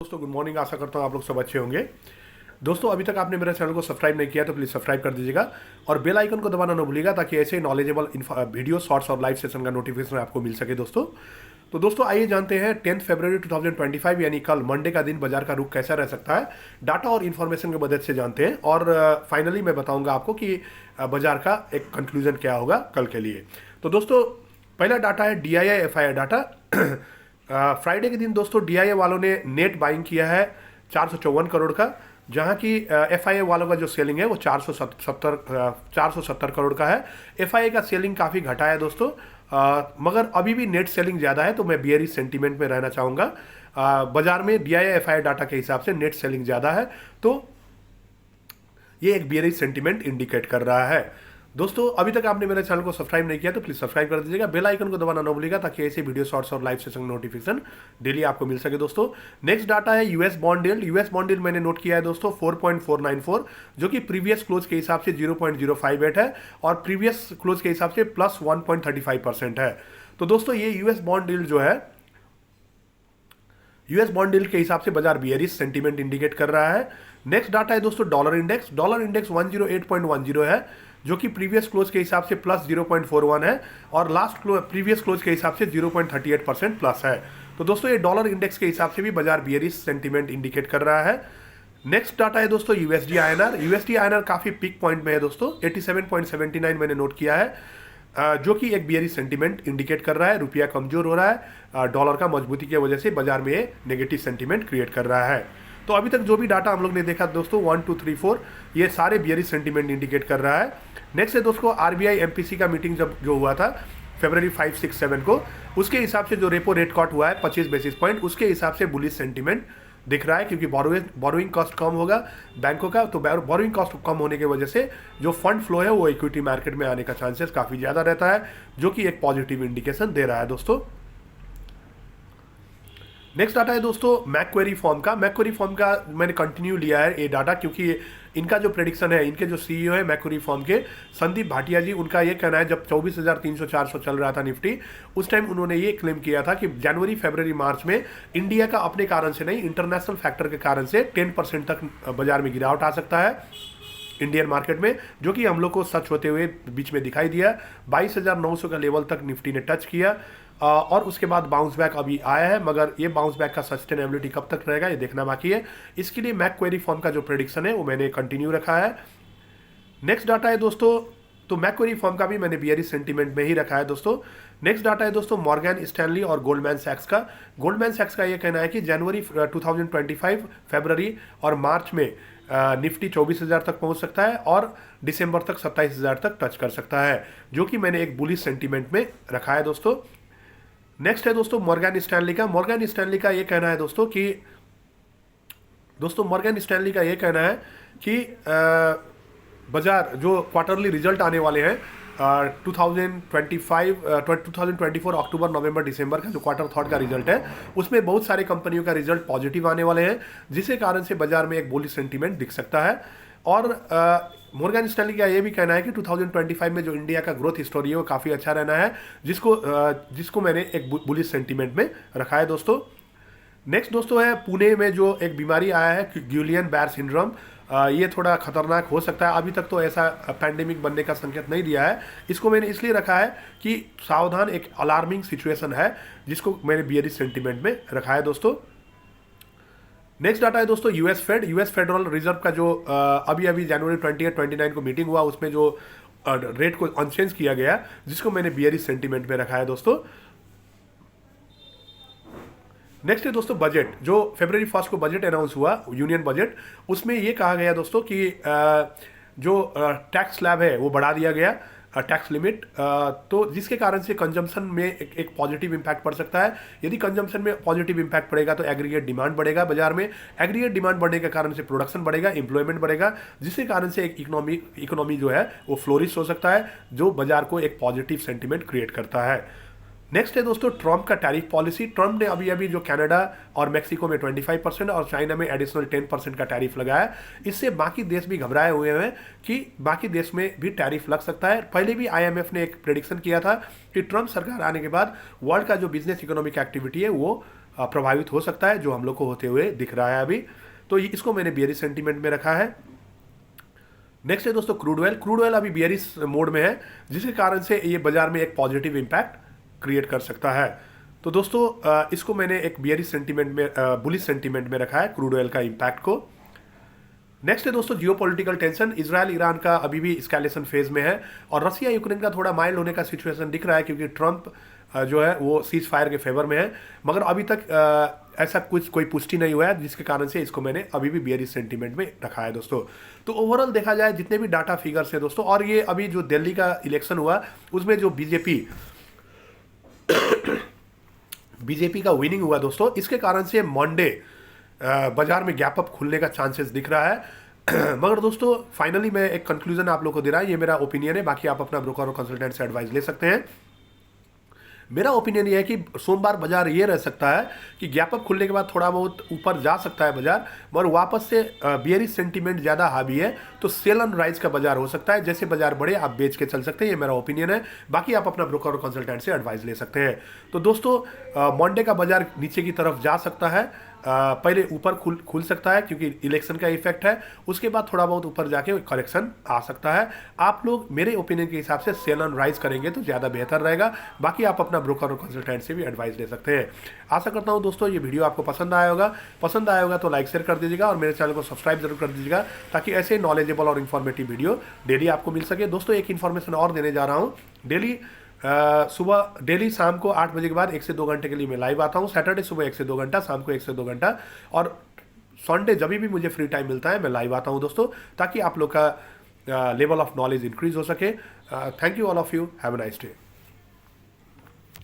दोस्तों good morning. आशा करता हूँ आप लोग सब अच्छे होंगे। दोस्तों अभी तक आपने मेरे चैनल को सब्सक्राइब नहीं किया तो प्लीज़ सब्सक्राइब कर दीजिएगा और बेल आइकन को दबाना ना भूलिएगा ताकि ऐसे नॉलेजेबल वीडियो शॉर्ट्स और लाइव सेशन का नोटिफिकेशन आपको मिल सके। दोस्तों आइए जानते हैं 10 फरवरी 2025 यानी कल मंडे का दिन बाजार का रुख कैसा रह सकता है। डाटा और इन्फॉर्मेशन की मदद से जानते हैं और फाइनली मैं बताऊंगा आपको कि बाजार का एक कंक्लूजन क्या होगा कल के लिए। तो दोस्तों पहला डाटा है DII FII डाटा। फ्राइडे के दिन दोस्तों DII वालों ने नेट बाइंग किया है 454 करोड़ का, जहां की FII वालों का जो सेलिंग है वो 470 करोड़ का है। FII का सेलिंग काफ़ी घटा है दोस्तों, मगर अभी भी नेट सेलिंग ज़्यादा है तो मैं बियरिश सेंटीमेंट में रहना चाहूँगा। बाजार में DII FII डाटा के हिसाब से नेट सेलिंग ज़्यादा है तो ये एक बियरिश सेंटीमेंट इंडिकेट कर रहा है। दोस्तों अभी तक आपने मेरे चैनल को सब्सक्राइब नहीं किया तो प्लीज़ सब्सक्राइब कर दीजिएगा, बेल आइकन को दबाना ना भूलिएगा ताकि ऐसे वीडियो शॉर्ट्स और लाइव सेशन नोटिफिकेशन डेली आपको मिल सके। दोस्तों नेक्स्ट डाटा है US bond yield. US bond yield मैंने नोट किया है दोस्तों 4.494, जो कि प्रीवियस क्लोज के हिसाब से 0.058 है और प्रीवियस क्लोज के हिसाब से प्लस 1.35% है। तो दोस्तों ये US बॉन्ड यील्ड जो है US बॉन्ड यील्ड के हिसाब से बाजार बियरिश सेंटीमेंट इंडिकेट कर रहा है। नेक्स्ट डाटा है दोस्तों डॉलर इंडेक्स। डॉलर इंडेक्स 108.10 है, जो कि प्रीवियस क्लोज के हिसाब से प्लस 0.41 है और प्रीवियस क्लोज के हिसाब से 0.38% प्लस है। तो दोस्तों ये डॉलर इंडेक्स के हिसाब से भी बाजार बियरिश सेंटीमेंट इंडिकेट कर रहा है। नेक्स्ट डाटा है दोस्तों USD INR। USD INR काफ़ी पिक पॉइंट में है दोस्तों, 87.79 मैंने नोट किया है, जो कि एक बियरिश सेंटीमेंट इंडिकेट कर रहा है। रुपया कमजोर हो रहा है, डॉलर का मजबूती की वजह से बाजार में नेगेटिव सेंटीमेंट क्रिएट कर रहा है। तो अभी तक जो भी डाटा हम लोग ने देखा दोस्तों 1 2 3 4 ये सारे बियरिश सेंटीमेंट इंडिकेट कर रहा है। नेक्स्ट है दोस्तों RBI MPC का मीटिंग जो हुआ था फरवरी 5 6 7 को, उसके हिसाब से जो रेपो रेट कट हुआ है 25 बेसिस पॉइंट, उसके हिसाब से बुलिश सेंटीमेंट दिख रहा है, क्योंकि बोरोइंग कॉस्ट कम होगा बैंकों का, तो बोरोइंग कॉस्ट कम होने की वजह से जो फंड फ्लो है वो इक्विटी मार्केट में आने का चांसेस काफ़ी ज़्यादा रहता है, जो कि एक पॉजिटिव इंडिकेशन दे रहा है दोस्तों। नेक्स्ट डाटा है दोस्तों मैक्वेरी फॉर्म का। मैक्वेरी फॉर्म का मैंने कंटिन्यू लिया है ये डाटा, क्योंकि इनका जो प्रेडिक्शन है, इनके जो CEO है मैक्वेरी फॉर्म के संदीप भाटिया जी, उनका ये कहना है जब 24,300-400 चल रहा था निफ्टी, उस टाइम उन्होंने ये क्लेम किया था कि जनवरी फरवरी मार्च में इंडिया का अपने कारण से नहीं, इंटरनेशनल फैक्टर के कारण से 10% तक बाजार में गिरावट आ सकता है इंडियन मार्केट में, जो कि हम लोग को सच होते हुए बीच में दिखाई दिया। 22,900 का लेवल तक निफ्टी ने टच किया और उसके बाद बाउंस बैक अभी आया है, मगर ये बाउंस बैक का सस्टेनेबिलिटी कब तक रहेगा ये देखना बाकी है। इसके लिए मैक्वेरी फॉर्म का जो प्रेडिक्शन है वो मैंने कंटिन्यू रखा है। नेक्स्ट डाटा है दोस्तों, तो मैक्वेरी फॉर्म का भी मैंने बियरिश सेंटीमेंट में ही रखा है दोस्तों। नेक्स्ट डाटा है दोस्तों मॉर्गन स्टैनली और गोल्डमैन सैक्स का। गोल्डमैन सैक्स का ये कहना है कि जनवरी 2025 फरवरी और मार्च में निफ्टी 24,000 तक पहुंच सकता है और दिसंबर तक 27,000 तक टच कर सकता है, जो कि मैंने एक बुलिश सेंटीमेंट में रखा है दोस्तों। नेक्स्ट है दोस्तों मॉर्गन स्टैनली का। मॉर्गन स्टैनली का ये कहना है दोस्तों कि मॉर्गन स्टैनली का ये कहना है कि बाजार जो क्वार्टरली रिजल्ट आने वाले हैं 2024 अक्टूबर नवंबर दिसंबर का जो क्वार्टर थर्ड का रिजल्ट है, उसमें बहुत सारे कंपनियों का रिजल्ट पॉजिटिव आने वाले हैं, जिसके कारण से बाजार में एक बुलिश सेंटीमेंट दिख सकता है। और मॉर्गन स्टैनली का ये भी कहना है कि 2025 में जो इंडिया का ग्रोथ स्टोरी है वो काफ़ी अच्छा रहना है, जिसको मैंने एक बुलिश सेंटीमेंट में रखा है दोस्तों। नेक्स्ट दोस्तों है पुणे में जो एक बीमारी आया है गुइलियन बैर सिंड्रोम, ये थोड़ा खतरनाक हो सकता है। अभी तक तो ऐसा पैंडेमिक बनने का संकेत नहीं दिया है, इसको मैंने इसलिए रखा है कि सावधान, एक अलार्मिंग सिचुएशन है, जिसको मैंने बियरिश सेंटीमेंट में रखा है दोस्तों। नेक्स्ट डाटा है दोस्तों US फेडरल रिजर्व का जो अभी जनवरी 28-29 को मीटिंग हुआ, उसमें जो रेट को अनचेंज किया गया, जिसको मैंने बियरिश सेंटीमेंट में रखा है दोस्तों। नेक्स्ट है दोस्तों बजट। जो फरवरी 1 को बजट अनाउंस हुआ, यूनियन बजट, उसमें ये कहा गया दोस्तों कि जो टैक्स स्लैब है वो बढ़ा दिया गया, टैक्स लिमिट, तो जिसके कारण से कंजम्पशन में एक पॉजिटिव इम्पैक्ट पड़ सकता है। यदि कंजम्पशन में पॉजिटिव इम्पैक्ट पड़ेगा तो एग्रीगेट डिमांड बढ़ेगा बाजार में, एग्रीगेट डिमांड बढ़ने के कारण से प्रोडक्शन बढ़ेगा, एम्प्लॉयमेंट बढ़ेगा, जिसके कारण से एक इकोनॉमी जो है वो फ्लोरिश हो सकता है, जो बाजार को एक पॉजिटिव सेंटीमेंट क्रिएट करता है। नेक्स्ट है दोस्तों ट्रम्प का टैरिफ पॉलिसी। ट्रम्प ने अभी जो कनाडा और मेक्सिको में 25% और चाइना में एडिशनल 10% का टैरिफ लगाया। इससे बाकी देश भी घबराए हुए हैं कि बाकी देश में भी टैरिफ लग सकता है। पहले भी IMF ने एक प्रेडिक्शन किया था कि ट्रम्प सरकार आने के बाद वर्ल्ड का जो बिजनेस इकोनॉमिक एक्टिविटी है वो प्रभावित हो सकता है, जो हम लोग को होते हुए दिख रहा है अभी। तो इसको मैंने बियरिश सेंटीमेंट में रखा है। नेक्स्ट है दोस्तों क्रूड ऑयल। क्रूड ऑयल अभी बियरिश मोड में है, जिसके कारण से ये बाजार में एक पॉजिटिव इम्पैक्ट क्रिएट कर सकता है। तो दोस्तों इसको मैंने एक बियरिश सेंटीमेंट में, बुलिश सेंटीमेंट में रखा है, क्रूड ऑयल का इम्पैक्ट को। नेक्स्ट है दोस्तों जियोपॉलिटिकल टेंशन। इजराइल ईरान का अभी भी एस्केलेशन फेज में है, और रसिया यूक्रेन का थोड़ा माइल्ड होने का सिचुएशन दिख रहा है, क्योंकि ट्रंप जो है वो सीज फायर के फेवर में है। मगर अभी तक ऐसा कोई पुष्टि नहीं हुआ है, जिसके कारण से इसको मैंने अभी भी बियरिश सेंटीमेंट में रखा है दोस्तों। तो ओवरऑल देखा जाए जितने भी डाटा फिगर्स है दोस्तों, और ये अभी जो दिल्ली का इलेक्शन हुआ उसमें जो बीजेपी का विनिंग हुआ दोस्तों, इसके कारण से मंडे बाजार में गैप अप खुलने का चांसेस दिख रहा है। मगर दोस्तों फाइनली मैं एक कंक्लूजन आप लोग को दे रहा है, ये मेरा ओपिनियन है, बाकी आप अपना ब्रोकर और कंसल्टेंट से एडवाइस ले सकते हैं। मेरा ओपिनियन ये है कि सोमवार बाजार ये रह सकता है कि गैप अप खुलने के बाद थोड़ा बहुत ऊपर जा सकता है बाजार, मगर वापस से बियरिश सेंटीमेंट ज़्यादा हावी है, तो सेल एंड राइज का बाजार हो सकता है। जैसे बाजार बढ़े आप बेच के चल सकते हैं, ये मेरा ओपिनियन है। बाकी आप अपना ब्रोकर और कंसल्टेंट से एडवाइस ले सकते हैं। तो दोस्तों मंडे का बाजार नीचे की तरफ जा सकता है, पहले ऊपर खुल सकता है क्योंकि इलेक्शन का इफेक्ट है, उसके बाद थोड़ा बहुत ऊपर जाके करेक्शन आ सकता है। आप लोग मेरे ओपिनियन के हिसाब से सेल एंड राइज करेंगे तो ज़्यादा बेहतर रहेगा। बाकी आप अपना ब्रोकर और कंसल्टेंट से भी एडवाइस ले सकते हैं। आशा करता हूं दोस्तों ये वीडियो आपको पसंद आया होगा तो लाइक शेयर कर दीजिएगा, और मेरे चैनल को सब्सक्राइब जरूर कर दीजिएगा, ताकि ऐसे नॉलेजेबल और इन्फॉर्मेटिव वीडियो डेली आपको मिल सके। दोस्तों एक इन्फॉर्मेशन और देने जा रहा हूँ। डेली शाम को 8 बजे के बाद 1 से 2 घंटे के लिए मैं लाइव आता हूँ। सैटरडे सुबह 1 से 2 घंटा, शाम को 1 से 2 घंटा, और संडे जब भी मुझे फ्री टाइम मिलता है मैं लाइव आता हूँ दोस्तों, ताकि आप लोग का लेवल ऑफ नॉलेज इंक्रीज हो सके। Thank you all of you, have a nice day.